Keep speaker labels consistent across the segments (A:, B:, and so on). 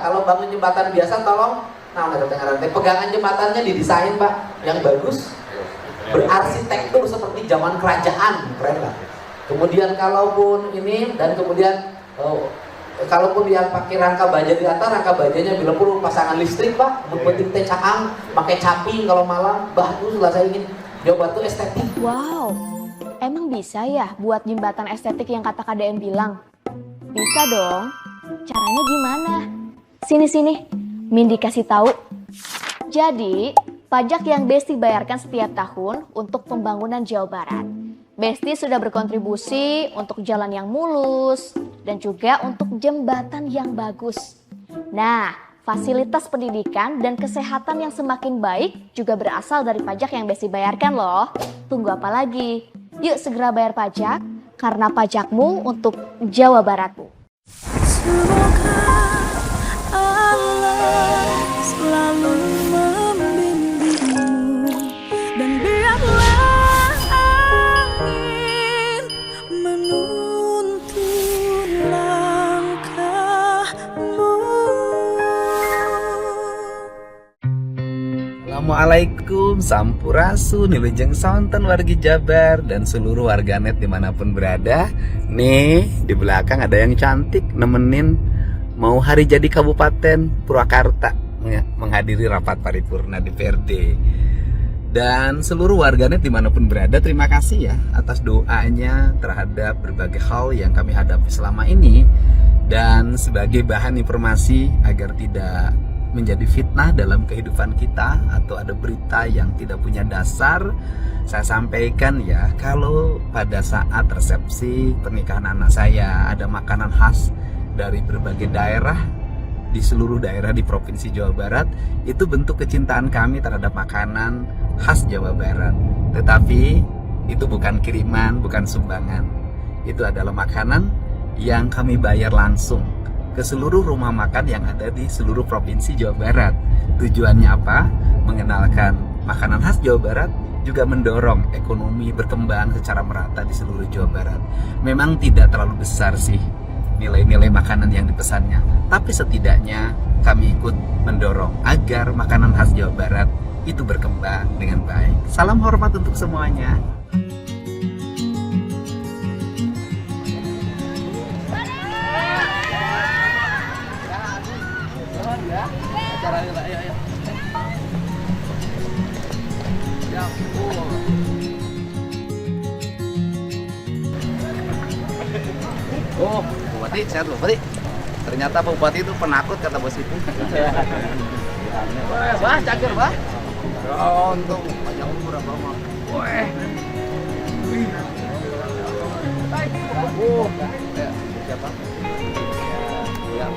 A: kalau bangun jembatan biasa tolong, nah pegangan jembatannya didesain Pak yang bagus, berarsitektur seperti zaman kerajaan, keren lah. Kemudian kalaupun ini dan kemudian kalaupun dia pakai rangka baja di atas, rangka bajanya bila perlu pasangan listrik Pak, penting teh caang, pakai caping kalau malam, bagus lah saya ingin coba tuh estetik.
B: Wow, emang bisa ya buat jembatan estetik yang kata KDM bilang? Bisa dong. Caranya gimana? Sini, Mindy kasih tahu. Jadi, pajak yang Besti bayarkan setiap tahun untuk pembangunan Jawa Barat. Besti sudah berkontribusi untuk jalan yang mulus dan juga untuk jembatan yang bagus. Nah, fasilitas pendidikan dan kesehatan yang semakin baik juga berasal dari pajak yang Besti bayarkan loh. Tunggu apa lagi? Yuk segera bayar pajak, karena pajakmu untuk Jawa Baratmu.
C: Semoga Allah selalu membimbingmu dan biarlah angin menuntun langkahmu.
D: Assalamualaikum, sampurasun, nilujeng sonten wargi Jabar dan seluruh warganet dimanapun berada. Nih di belakang ada yang cantik nemenin mau hari jadi Kabupaten Purwakarta menghadiri rapat paripurna DPRD. Dan seluruh warganet dimanapun berada, terima kasih ya atas doanya terhadap berbagai hal yang kami hadapi selama ini, dan sebagai bahan informasi agar tidak menjadi fitnah dalam kehidupan kita atau ada berita yang tidak punya dasar, saya sampaikan ya, kalau pada saat resepsi pernikahan anak saya ada makanan khas dari berbagai daerah di seluruh daerah di Provinsi Jawa Barat, itu bentuk kecintaan kami terhadap makanan khas Jawa Barat. Tetapi itu bukan kiriman, bukan sumbangan. Itu adalah makanan yang kami bayar langsung ke seluruh rumah makan yang ada di seluruh Provinsi Jawa Barat. Tujuannya apa? Mengenalkan makanan khas Jawa Barat, juga mendorong ekonomi berkembang secara merata di seluruh Jawa Barat. Memang tidak terlalu besar sih nilai-nilai makanan yang dipesannya, tapi setidaknya kami ikut mendorong agar makanan khas Jawa Barat itu berkembang dengan baik. Salam hormat untuk semuanya. Oh, Bupati, sehat Bupati. Ternyata Pak Bupati itu penakut kata bos itu. Bah, cakir bah. Untung banyak murah banget. Weh. Oh, siapa? Ya.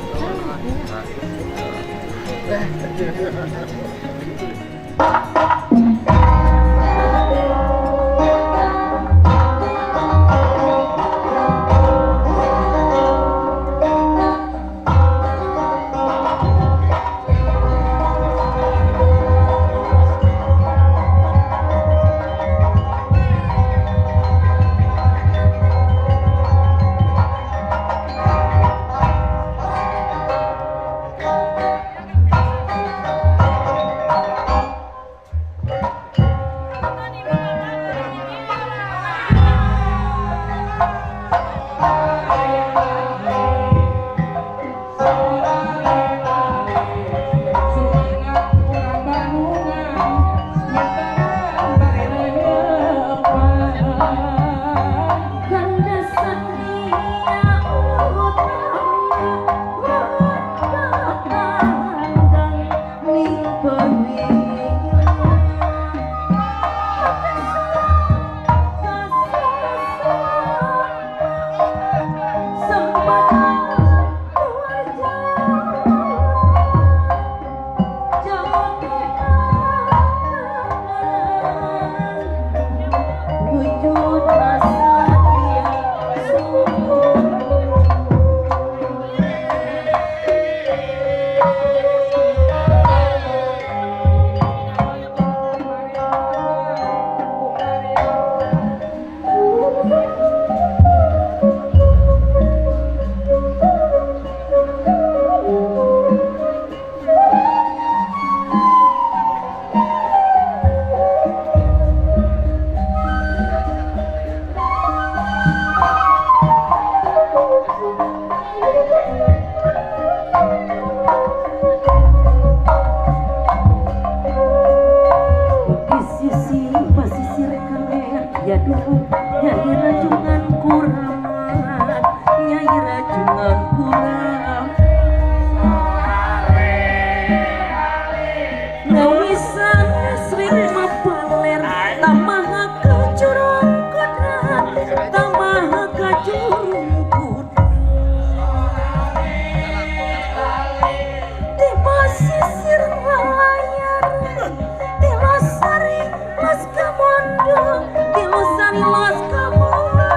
E: Nyai rajungan kuraman, nyai rajungan kuram. Ngawisan sering mapaler, tamaha kacurung kodrat, tamaha kacurung kodrat. Di pasisir layar, di losari los kamondo, di losari los kamondo.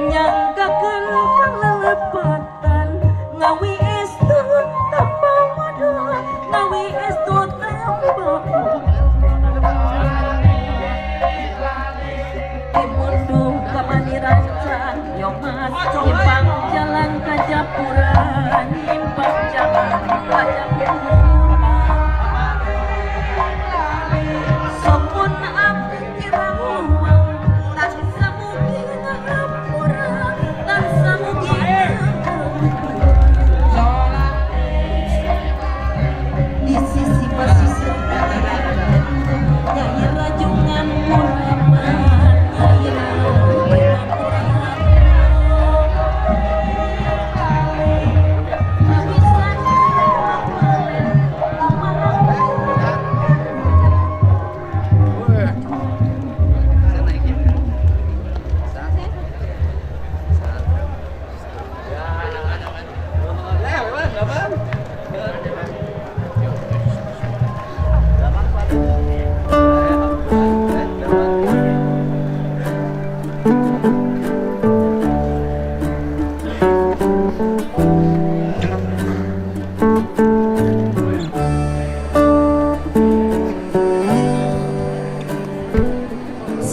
E: Nyangkakeun kalelepatan, ngawi estu tanpa wadon, ngawi estu tanpa Timundung kamani rancan, yomas nyimpang jalan kajapura, nyimpang jalan kajapura. Somun abdi kirauang, tan samugi ngapura, tan samugi ngapura. Di sisi pasisir Nyai rajungan kuraman, nyai rajungan kuraman. Habisan mapaler, tamaha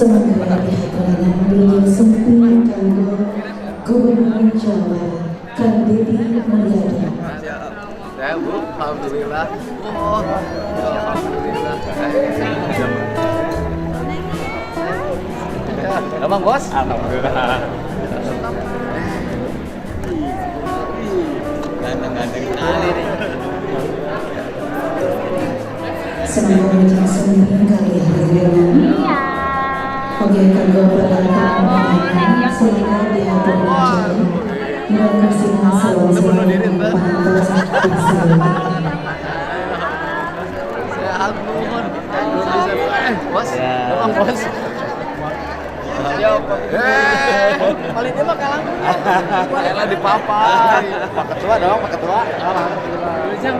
F: Semoga dihadapkan beliau sempurna kanggo Gubernur Jawa Kang Deddy Mulyadi.
D: Ya Bu, alhamdulillah. Oh, alhamdulillah. Ya, emang bos? Alhamdulillah. Ganteng-ganteng kali nih.
F: Semoga menjadi sempurna kali hadirin. Oke, kanggo peralatan sehingga dihadapkan Jawa mereka singa selalu pantas bersama.
D: Sehat nuhun. Bos, emang bos. Siap. Paling dia mah kalang. Kalah di papai. Pak Ketua dong, Pak Ketua. Alhamdulillah. Ujang.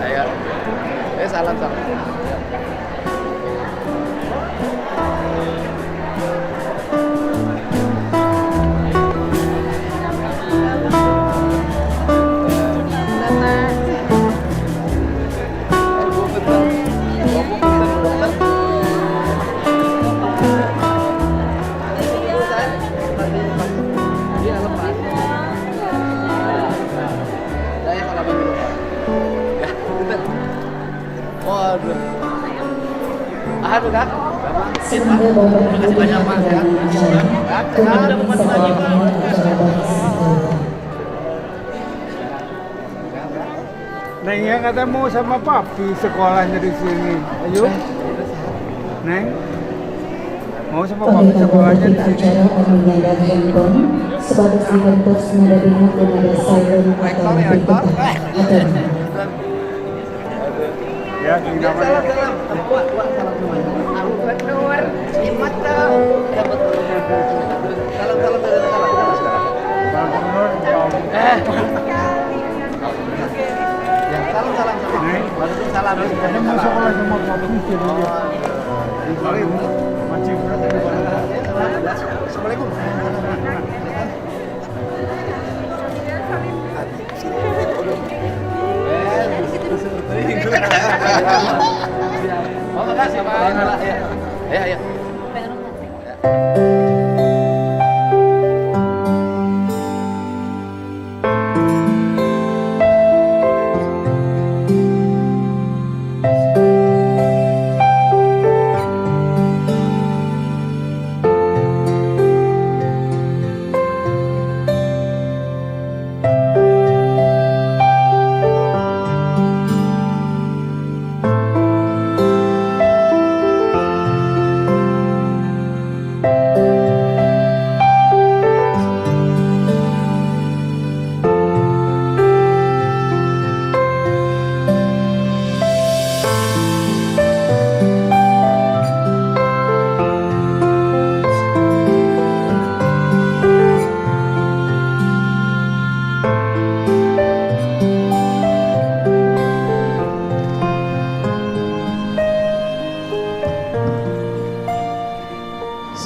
D: Ayo. Salam. Waduh. Aduh Kak.
F: Semoga Bapak Ibu dihadapkan Jawa kembali sekolahnya acara bahasa.
G: Neng yang kata mau sama papi sekolahnya di sini. Ayo. Neng. Mau sama papi
F: Oleh
G: sekolahnya di
F: panitia
G: sini.
F: acara menyandang handphone sebagai direktur menerima dan ada silent atau berikutnya atau
G: Ya, tinggal
A: Salam. Salam semuanya. Gubernur, imut tuh. Ya betul. Salam. Ya, salam sama. Waalaikumsalam.
G: Kita mau sekolah sama papi di sini. Macam berapa di mana?
A: Assalamualaikum. Oh, makasih Pak. Ya.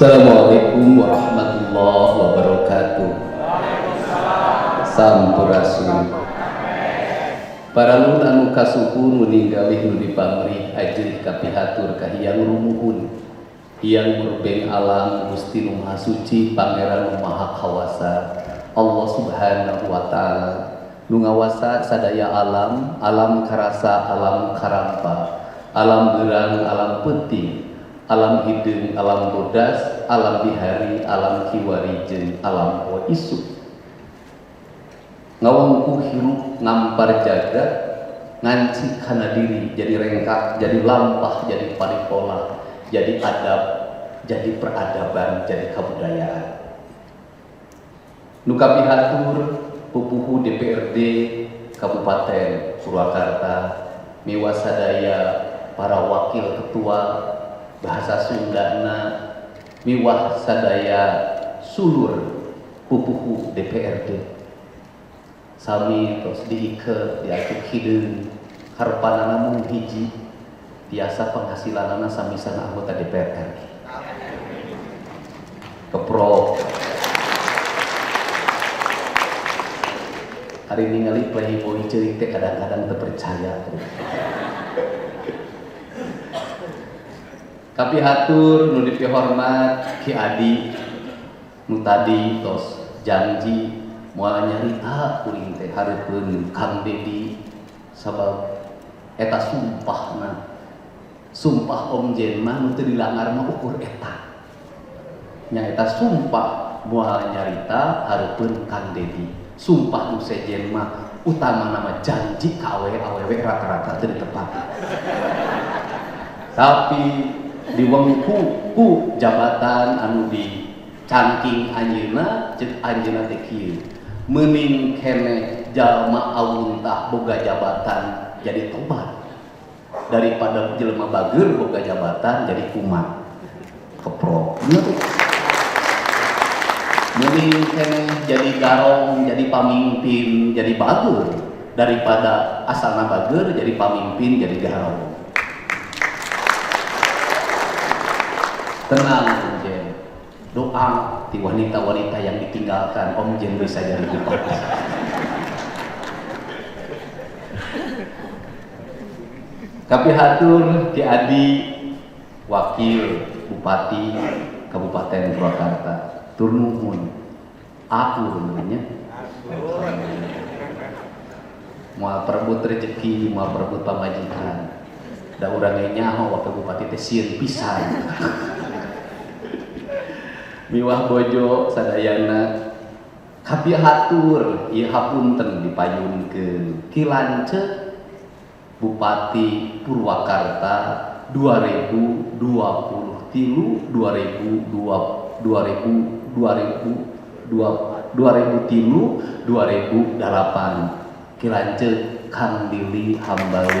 H: Assalamualaikum warahmatullahi wabarakatuh. Sampurasun. Para nun anu kasuhun meninggalih nu dipamrih ajrih kapihatur kahiyang rumuhun. Yang murbeng alam Gusti Nu Maha Suci Pangeran Nu Maha Kawasa Allah Subhanahu wa taala nu ngawasa sadaya alam, alam karasa, alam karampa, alam gerang, alam penting, alam hideung, alam bodas, alam bihari, alam kiwari jeung alam poe isu. Ngawangku hirup ngampar jagat nganci kana diri jadi rengkak, jadi lampah, jadi paripola, jadi adab, jadi peradaban, jadi kebudayaan. Nu kapihatur pupuhu DPRD Kabupaten Purwakarta miwa sadaya para wakil ketua bahasa Sundana miwah sadaya sulur pupuhu DPRD sami tos diike diatur hideung harepanana mung hiji biasa penghasilanana samisana anggota DPR RI keprok hari ningali playboy ceurik teh kadang-kadang terpercaya. Kapihatur nu dipihormat Ki Adi nu tadi tos janji moal nyarita kuring teh hareupeun Kang Dedi sabab eta sumpahna sumpah Om Jen mah nu teu dilangar mah ukur eta nya eta sumpah moal nyarita hareupeun Kang Dedi sumpah nu sejen mah utama nama janji ka awewe rata-rata teu ditepati tapi diwengku ku jabatan anu di cangking anjeunna ceuk anjeunna teh kieu meuning keneh jalma awuntah boga jabatan jadi tobat daripada jelema bageur boga jabatan jadi kumat keprok meuning keneh jadi garong jadi pamimpin jadi bageur daripada asalna bageur jadi pamimpin jadi garong. Tenang Om Jen, doa di wanita-wanita yang ditinggalkan Om Jen bisa jadi bupati. Kapihatur Ki Adi wakil bupati Kabupaten Purwakarta tur nuhun aku namanya moal perebut rezeki moal perebut pamajikan da urang ge nyaho wakil bupati teh sieun pisan miwah bojo sadayana kapihatur ieu hapunten dipayunkeun Ki Lanceuk Bupati Purwakarta 2023 2008 Ki Lanceuk Kang Dili Hambalu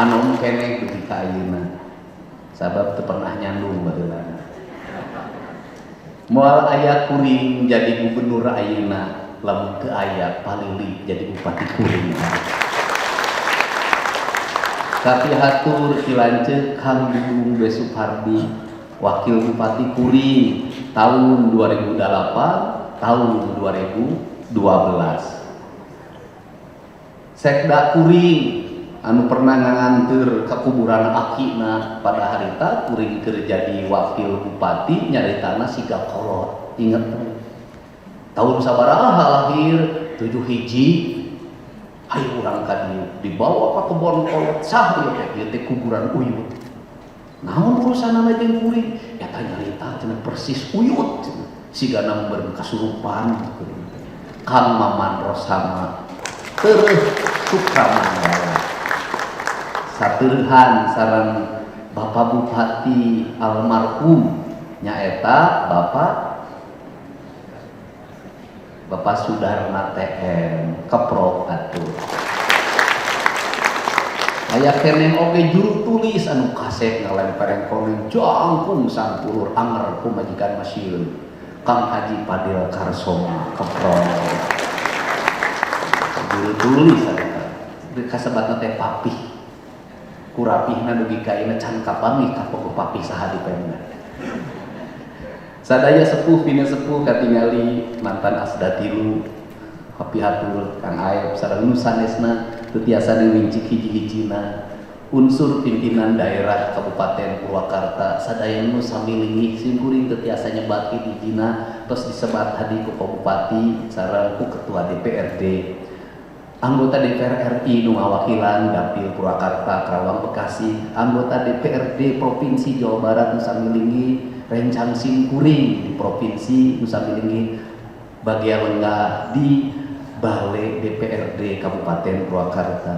H: anu keneh dugi ka ayeuna sabab teu pernah nyandung baheulana moal aya kuring jadi gubernur ayeuna lamun teu aya palili jadi bupati kuring kapihatur Ki Lanceuk Kang Dudung B. Supardi wakil bupati kuring tahun 2008 tahun 2012 sekda kuring anu pernah nganteur ke kuburan akina pada harita kuring keur jadi wakil bupati nyaritana siga kolot inget tahun sabaraha lahir 7 hiji hayu urang ka dieu dibawa ka kebon kolot sah ieu teh kuburan Uyut naon urusanna jeung kuring eta nyarita cenah persis Uyut sigana meureun kasurupan Kang Maman Rosama teueuh Sukramandala saturhan sareng Bapak Bupati almarhum nyaeta Bapak Sudarna TM keprok atuh aya keneh oge juru tulis anu kasep ngalempareng komen jangkung sampulur anger ku majikan masieun Kang Haji Padil Karsoma keprok juru tulis anu kasebatna teh papih kurapihna dugi kaina can kapami ka papi saha dipena. Sadaya sepuh pina sepuh katingali mantan asda tilu kapihatur Kang Aep sareng nu sanesna teu tiasa diwincik hiji-hijina unsur pimpinan daerah Kabupaten Purwakarta sadaya nu samilingih simkuring teu tiasa nyebat hiji-hijina tos disebat hadi ku Bupati sareng ku Ketua DPRD anggota DPR RI nu ngawakilan Dapil Purwakarta Karawang Bekasi anggota DPRD Provinsi Jawa Barat nu samilingih rencang simkuring di Provinsi Nusa Tenggara bagian lenggah di Balai DPRD Kabupaten Purwakarta.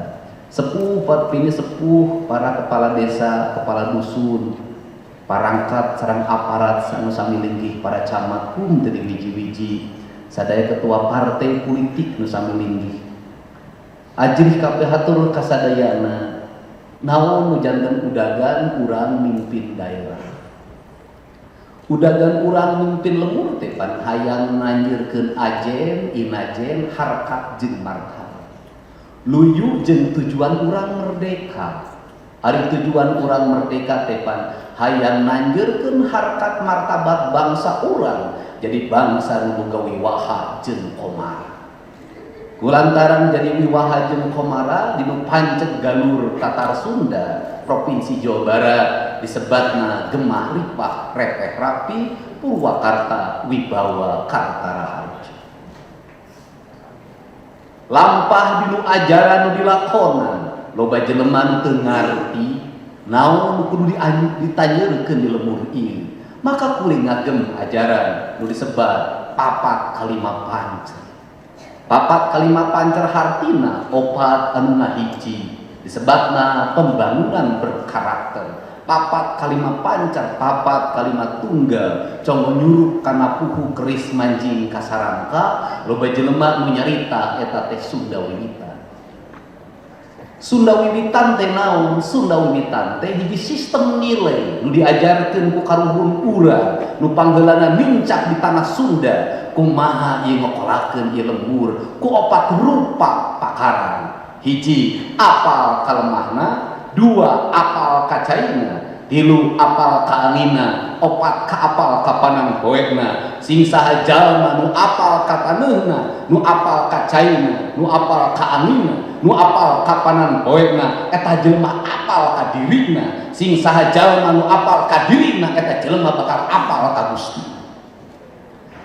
H: Sepuh pini sepuh para kepala desa, kepala dusun, parangkat sareng aparat Nusa Tenggara, para camat kum teu wiji-wiji, sadaya ketua partai politik Nusa Tenggara. Ajrih kabeh hatur kasadayana. Naon nu janten udagan urang mimpin daerah. Udagan urang mimpin lemur teh pan hayang nanjeurkeun ajen, inajen, harkat jeung martabat. Luyu jeung tujuan urang merdeka. Ari tujuan urang merdeka teh pan hayang nanjeurkeun harkat martabat bangsa urang jadi bangsa nu boga wiwaha jeung komara. Kulantaran jadi wiwaha jeung komara dinu pancet galur Tatar Sunda Provinsi Jawa Barat disebatna Gemah Ripah Repeh Rapi Purwakarta Wibawa Karta Raharja. Lampah dinu ajaran nu dilakonan loba jelema nu teu ngarti naon nu kudu ditanyeurkeun di lemur ieu maka kuring ngagem ajaran nu disebat papat kalima pancer. Papat kalima pancer hartina opat anu ngahiji disebutna pembangunan berkarakter. Papat kalima pancer, papat kalima tunggal conggo nyurup kana puhu keris manjing kasarangka loba jelema nu nyarita eta teh Sunda Wiwitan. Sunda Wiwitan teh naon? Sunda Wiwitan teh hiji sistem nilai nu diajarkeun ku karuhun urang nu panggeulana mincak di tanah Sunda kumaha ieu ngokolakeun ieu lembur ku opat rupa pakaran. Hiji apal kalemahna, dua apal kacaina, tilu apal kaanina, opat ka apal kapanang poekna. Sing saha jalma nu apal kataneuhna, nu apal kacaina, nu apal kaanina, nu apal kapanang poekna, eta jelema apal ka dirina. Sing saha jalma nu apal ka dirina, eta jelema bakal apal ka Gusti.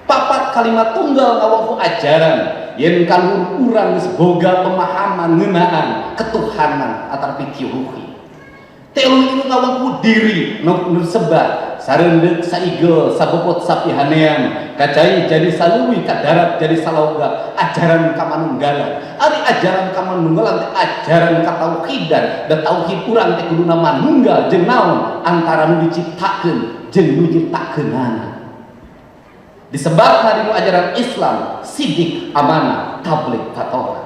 H: Papat kalimat tunggal ngawangku ajaran yen kaluhur urang geus boga pemahaman ngeunaan ketuhanan atarpi kiruhi. Telu itu ngawangku diri nu sebat sareundeuh saigel sabobot sapihanean kacai jadi saluwi ka darat jadi saloga ajaran ka manunggalan. Ari ajaran ka manunggalan teh ajaran ka tauhidan da tauhid urang teh kuduna manunggal jeung naon antara nu diciptakeun jeung nu nyiptakeunana. Disebutna dinu ajaran Islam sidik amanah tabligh fatoha.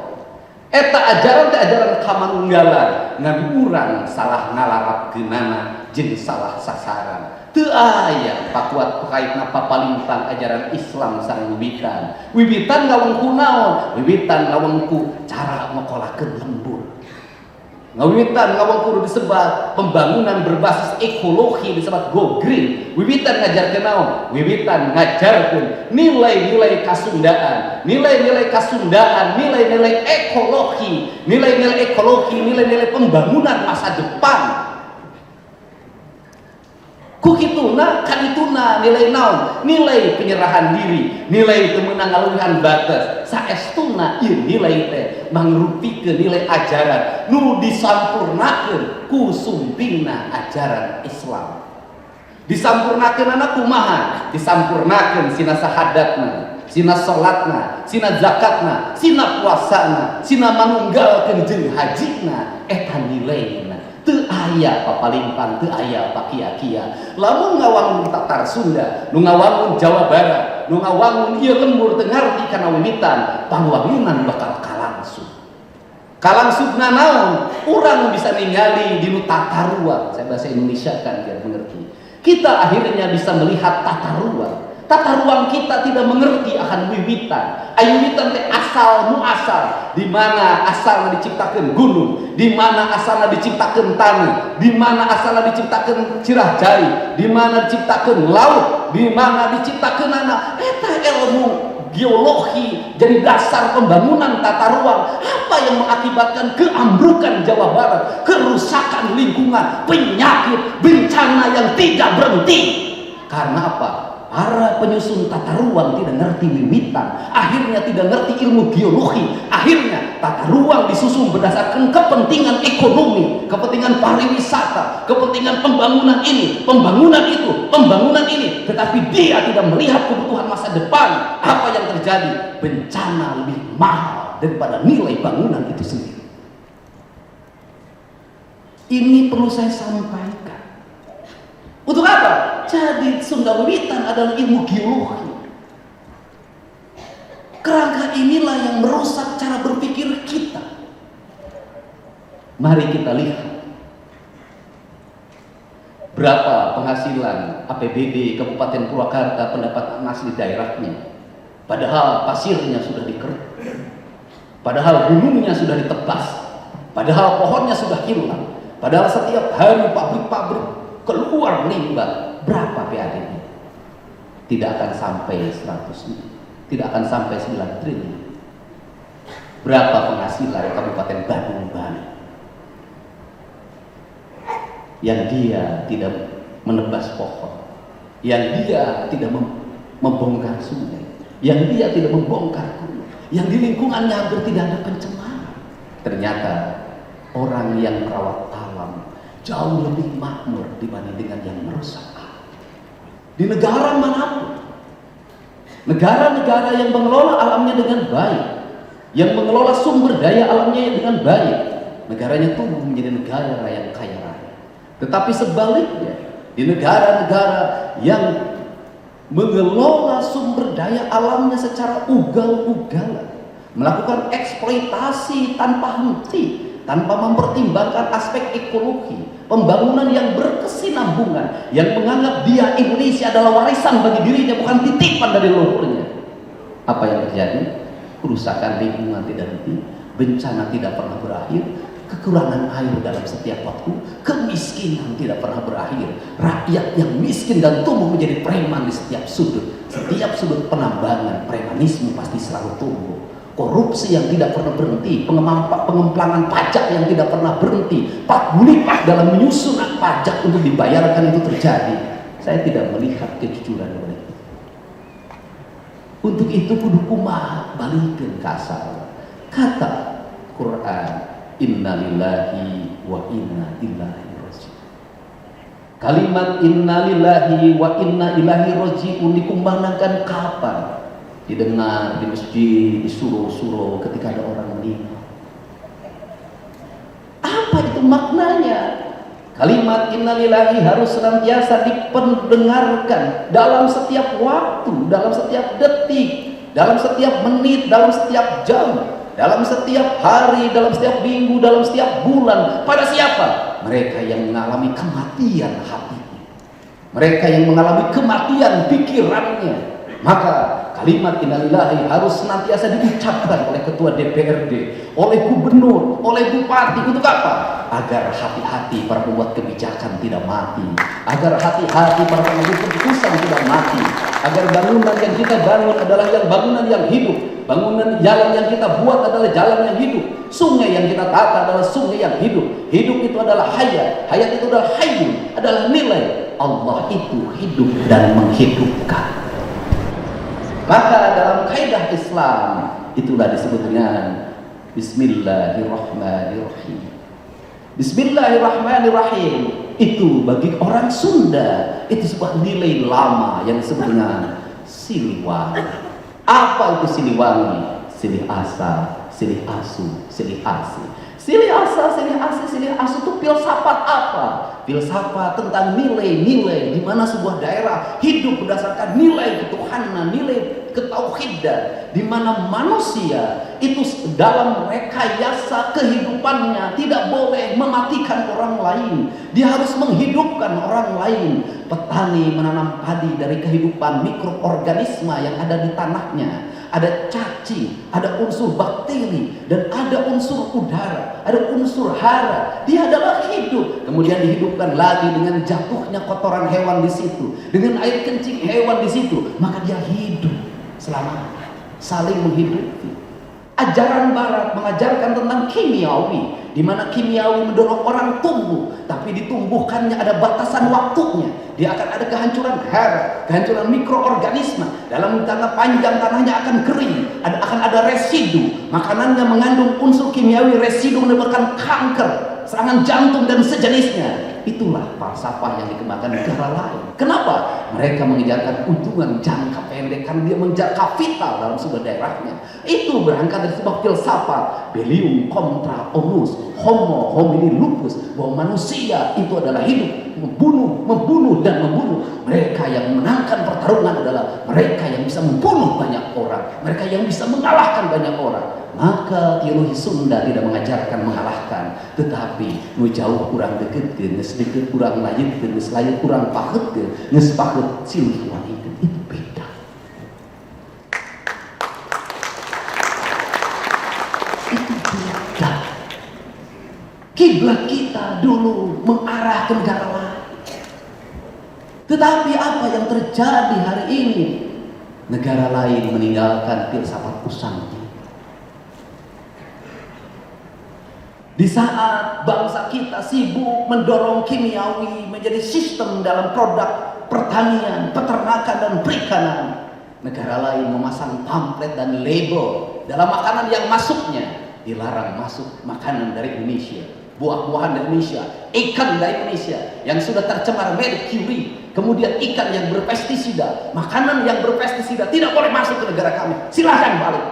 H: Eta ajaran teh ajaran kamanunggalan ngan urang salah ngalarapkeunana jeung salah sasaran. Teu aya pakuat pakaitna papalimpang ajaran Islam sareng wiwitan. Wiwitan ngawengku naon? Wiwitan ngawengku cara ngokolakeun lembur. Ngawiwitan ngawangku disebat pembangunan berbasis ekologi disebut go green. Wiwitan ngajarkeun naon? Wiwitan ngajarkeun nilai-nilai kasundaan, nilai-nilai kasundaan, nilai-nilai ekologi, nilai-nilai ekologi, nilai-nilai pembangunan masa depan. Kukituna kanituna nilai naon? Nilai penyerahan diri, nilai teu meunang ngaluwihan batas. Saestuna ieu nilai teh mangrupikeun nilai ajaran nu disampurnakeun ku sumpingna ajaran Islam. Disampurnakeunana kumaha? Disampurnakeun sina sahadatna, sina salatna, sina zakatna, sina puasana, sina manunggalkeun jeung hajina eta nilaina. Teu aya papalimpang, teu aya pakia-kia. Lamun ngawangun Tatar Sunda, nu ngawangun Jawa Barat, nu ngawangun ieu lembur teu ngarti kana wiwitan, pangwangunan bakal kalangsung. Kalangsungna naon? Urang bisa ningali dinu tata ruang. Saya bahasa Indonesia kan biar mengerti. Kita akhirnya bisa melihat tata ruang. Tata ruang kita tidak mengerti akan wiwitan. Wiwitan teh asal muasal. Di mana asalnya diciptakan gunung, di mana asalnya diciptakan tanah, di mana asalnya diciptakan cirah jari, di mana diciptakan laut, di mana diciptakan anak. Eta ilmu geologi jadi dasar pembangunan tata ruang. Apa yang mengakibatkan keambrukan Jawa Barat, kerusakan lingkungan, penyakit, bencana yang tidak berhenti? Karena apa? Para penyusun tata ruang tidak ngerti wiwitan, akhirnya tidak ngerti ilmu geologi, akhirnya tata ruang disusun berdasarkan kepentingan ekonomi, kepentingan pariwisata, kepentingan pembangunan ini, pembangunan itu, pembangunan ini, tetapi dia tidak melihat kebutuhan masa depan. Apa yang terjadi? Bencana lebih mahal daripada nilai bangunan itu sendiri. Ini perlu saya sampaikan. Untuk apa? Jadi Sunda Wiwitan adalah ilmu geologi. Kerangka inilah yang merusak cara berpikir kita. Mari kita lihat berapa penghasilan APBD Kabupaten Purwakarta pendapatan asli daerahnya. Padahal pasirnya sudah dikeruk, padahal gunungnya sudah ditebas, padahal pohonnya sudah hilang, padahal setiap hari pabrik-pabrik keluar limbah. Berapa PAD-nya? Tidak akan sampai 100, tidak akan sampai 9 triliun. Berapa penghasilan Kabupaten Bandung Barat yang dia tidak menebas pohon, yang dia tidak membongkar sungai, yang dia tidak membongkar gunung, yang di lingkungannya hampir tidak ada pencemaran. Ternyata orang yang merawat alam jauh lebih makmur dibanding dengan yang merusak alam. Di negara manapun, negara-negara yang mengelola alamnya dengan baik, yang mengelola sumber daya alamnya dengan baik, negaranya tumbuh menjadi negara yang kaya raya. Tetapi sebaliknya, di negara-negara yang mengelola sumber daya alamnya secara ugal-ugalan, melakukan eksploitasi tanpa henti, tanpa mempertimbangkan aspek ekologi, pembangunan yang berkesinambungan, yang menganggap dia Indonesia adalah warisan bagi dirinya, bukan titipan dari leluhurnya. Apa yang terjadi? Kerusakan lingkungan tidak henti, bencana tidak pernah berakhir, kekurangan air dalam setiap waktu, kemiskinan tidak pernah berakhir, rakyat yang miskin dan tumbuh menjadi preman di setiap sudut penambangan, premanisme pasti selalu tumbuh. Korupsi yang tidak pernah berhenti, pengemplangan pajak yang tidak pernah berhenti, patgulipat dalam menyusun pajak untuk dibayarkan itu terjadi. Saya tidak melihat kejujuran oleh itu. Untuk itu kudu kumaha balikin kasar. Kata Quran, inna lillahi wa inna ilaihi raji'un. Kalimat inna lillahi wa inna ilaihi raji'un dikumandangkan kapan? Didengar di masjid, di surau-surau ketika ada orang meninggal. Apa itu maknanya? Kalimat innalillahi harus senantiasa dipendengarkan dalam setiap waktu, dalam setiap detik, dalam setiap menit, dalam setiap jam, dalam setiap hari, dalam setiap minggu, dalam setiap bulan. Pada siapa? Mereka yang mengalami kematian hatinya, mereka yang mengalami kematian pikirannya. Maka kalimat innalillahi harus senantiasa diucapkan oleh ketua DPRD, oleh gubernur, oleh bupati. Untuk apa? Agar hati-hati para pembuat kebijakan tidak mati, agar hati-hati para pengambil keputusan tidak mati, agar bangunan yang kita bangun adalah bangunan yang hidup, bangunan jalan yang kita buat adalah jalan yang hidup, sungai yang kita tata adalah sungai yang hidup. Hidup itu adalah hayat, hayat itu adalah hayyun, adalah nilai. Allah itu hidup dan menghidupkan. Maka dalam kaidah Islam itulah disebut dengan Bismillahirrahmanirrahim. Bismillahirrahmanirrahim itu bagi orang Sunda itu sebuah nilai lama yang disebut dengan Siliwangi. Apa itu Siliwangi? Silih asa, silih asu, silih asi. Silih asa itu filsafat apa? Filsafat tentang nilai-nilai di mana sebuah daerah hidup berdasarkan nilai ketuhanan, nilai ketauhidan, di mana manusia itu dalam rekayasa kehidupannya tidak boleh mematikan orang lain. Dia harus menghidupkan orang lain. Petani menanam padi dari kehidupan mikroorganisme yang ada di tanahnya. Ada cacing, ada unsur bakteri, dan ada unsur udara, ada unsur hara. Dia adalah hidup. Kemudian dihidupkan lagi dengan jatuhnya kotoran hewan di situ, dengan air kencing hewan di situ, maka dia hidup selamanya, saling menghidupi. Ajaran Barat mengajarkan tentang kimiawi, di mana kimiawi mendorong orang tumbuh, tapi ditumbuhkannya ada batasan waktunya. Dia akan ada kehancuran hara, kehancuran mikroorganisme. Dalam jangka panjang tanahnya akan kering, akan ada residu. Makanannya mengandung unsur kimiawi, residu menyebabkan kanker, serangan jantung dan sejenisnya. Itulah falsafah yang dikembangkan negara lain. Kenapa? Mereka mengejarkan untungan jangka pendek karena dia mengejar kapital dalam sebuah daerahnya. Itu berangkat dari sebuah filsafat Bellium contra onus, homo homini lupus, bahwa manusia itu adalah hidup, membunuh dan membunuh. Mereka yang menangkan pertarungan adalah mereka yang bisa membunuh banyak orang, mereka yang bisa mengalahkan banyak orang. Maka teologi Sunda tidak mengajarkan mengalahkan, tetapi nu jauh kurang deket, sedikit kurang lanjut, selain kurang paket, paket silih wanita. Itu beda. Itu beda. Kiblat kita dulu mengarah ke negara lain. Tetapi apa yang terjadi hari ini? Negara lain meninggalkan filsafat pusat. Di saat bangsa kita sibuk mendorong kimiawi menjadi sistem dalam produk pertanian, peternakan, dan perikanan, negara lain memasang pamflet dan label dalam makanan yang masuknya. Dilarang masuk makanan dari Indonesia, buah-buahan dari Indonesia, ikan dari Indonesia yang sudah tercemar merkuri, kemudian ikan yang berpestisida, makanan yang berpestisida tidak boleh masuk ke negara kami. Silahkan balik.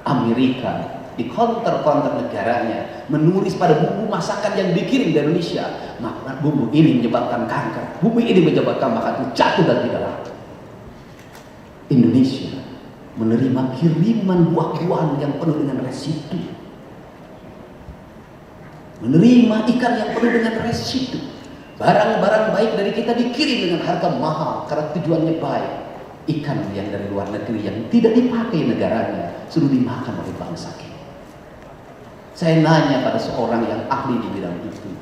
H: Amerika di counter negaranya menulis pada bumbu masakan yang dikirim dari Indonesia, maka bumbu ini menyebabkan kanker, bumbu ini menyebabkan makanan jatuh dan tidak laku. Indonesia menerima kiriman buah-buahan yang penuh dengan residu, menerima ikan yang penuh dengan residu. Barang-barang baik dari kita dikirim dengan harga mahal karena tujuannya baik. Ikan yang dari luar negeri yang tidak dipakai negaranya sudah dimakan oleh bangsa kita. Saya nanya pada seorang yang ahli di bidang itu,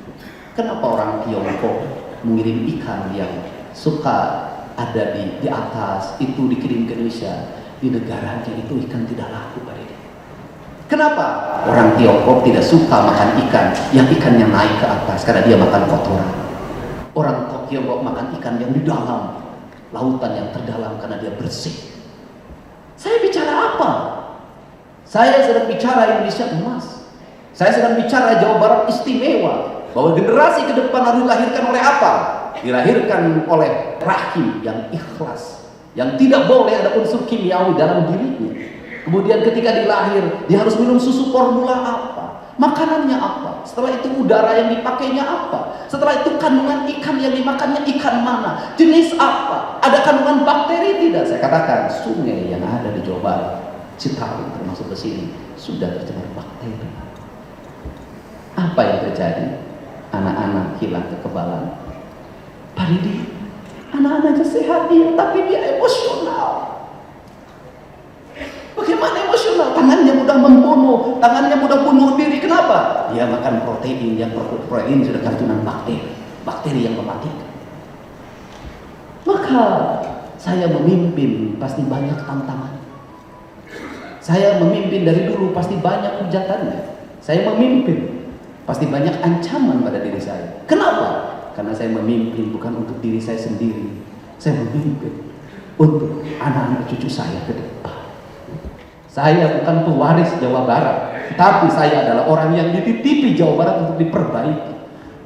H: kenapa orang Tiongkok mengirim ikan yang suka ada di atas itu dikirim ke Indonesia, di negaranya itu ikan tidak laku pada dia. Kenapa? Orang Tiongkok tidak suka makan ikan yang ikannya naik ke atas karena dia makan kotoran. Orang Tiongkok makan ikan yang di dalam lautan yang terdalam karena dia bersih. Saya bicara apa? Saya sedang bicara Indonesia emas. Saya sedang bicara Jawa Barat istimewa, bahwa generasi ke depan harus dilahirkan oleh apa? Dilahirkan oleh rahim yang ikhlas, yang tidak boleh ada unsur kimiawi dalam dirinya. Kemudian ketika dilahir, dia harus minum susu formula apa? Makanannya apa? Setelah itu udara yang dipakainya apa? Setelah itu kandungan ikan yang dimakannya ikan mana? Jenis apa? Ada kandungan bakteri tidak? Saya katakan sungai yang ada di Jawa Barat, Citarum termasuk ke sini, sudah tercemar bakteri. Apa yang terjadi? Anak-anak hilang kekebalan. Pak Didi, anak-anaknya sehat dia, tapi dia emosional. Bagaimana emosional? Tangannya mudah membunuh, tangannya mudah bunuh diri. Kenapa? Dia makan protein yang protein sudah keracunan bakteri yang mematikan. Maka saya memimpin pasti banyak tantangan. Saya memimpin dari dulu pasti banyak hujatannya. Saya memimpin pasti banyak ancaman pada diri saya. Kenapa? Karena saya memimpin bukan untuk diri saya sendiri. Saya memimpin untuk anak-anak cucu saya ke depan. Saya bukan pewaris Jawa Barat, tapi saya adalah orang yang dititipi Jawa Barat untuk diperbaiki.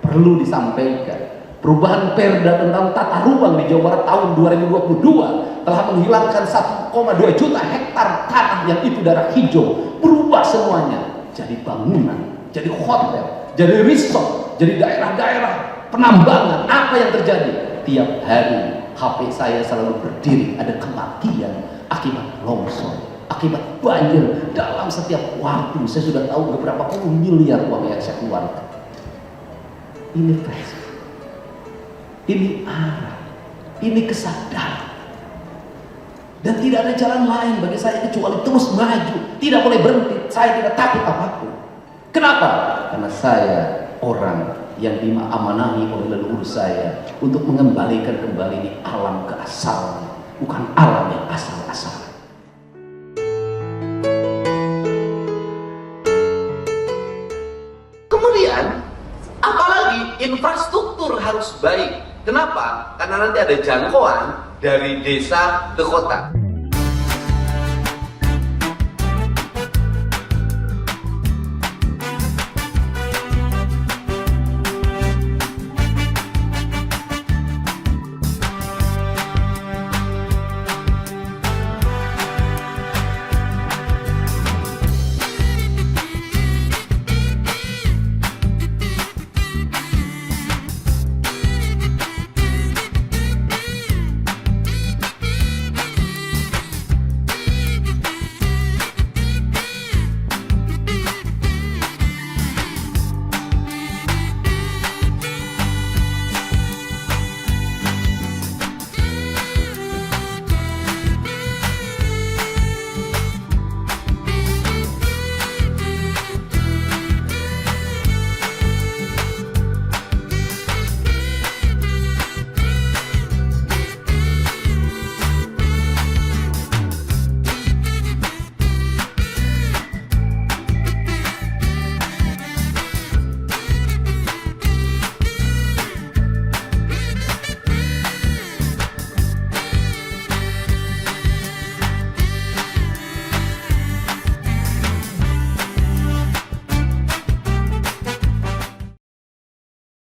H: Perlu disampaikan, perubahan perda tentang tata ruang di Jawa Barat tahun 2022 telah menghilangkan 1,2 juta hektar tanah yang itu darah hijau. Berubah semuanya. jadi bangunan, jadi hotel, jadi resort, jadi daerah-daerah penambangan. Apa yang terjadi? Tiap hari HP saya selalu berdiri, ada kematian akibat longsor, akibat banjir. Dalam setiap waktu saya sudah tahu beberapa puluh miliar uang yang saya keluarkan. Ini fresh, ini arah, ini kesadaran. Dan tidak ada jalan lain bagi saya kecuali terus maju. Tidak boleh berhenti. Saya tidak takut apapun. Kenapa? Karena saya orang yang diamanahi oleh leluhur saya untuk mengembalikan kembali di alam keasalan, bukan alam yang asal-asalan.
I: Kemudian, apalagi infrastruktur harus baik. Kenapa? Karena nanti ada jangkauan dari desa ke kota.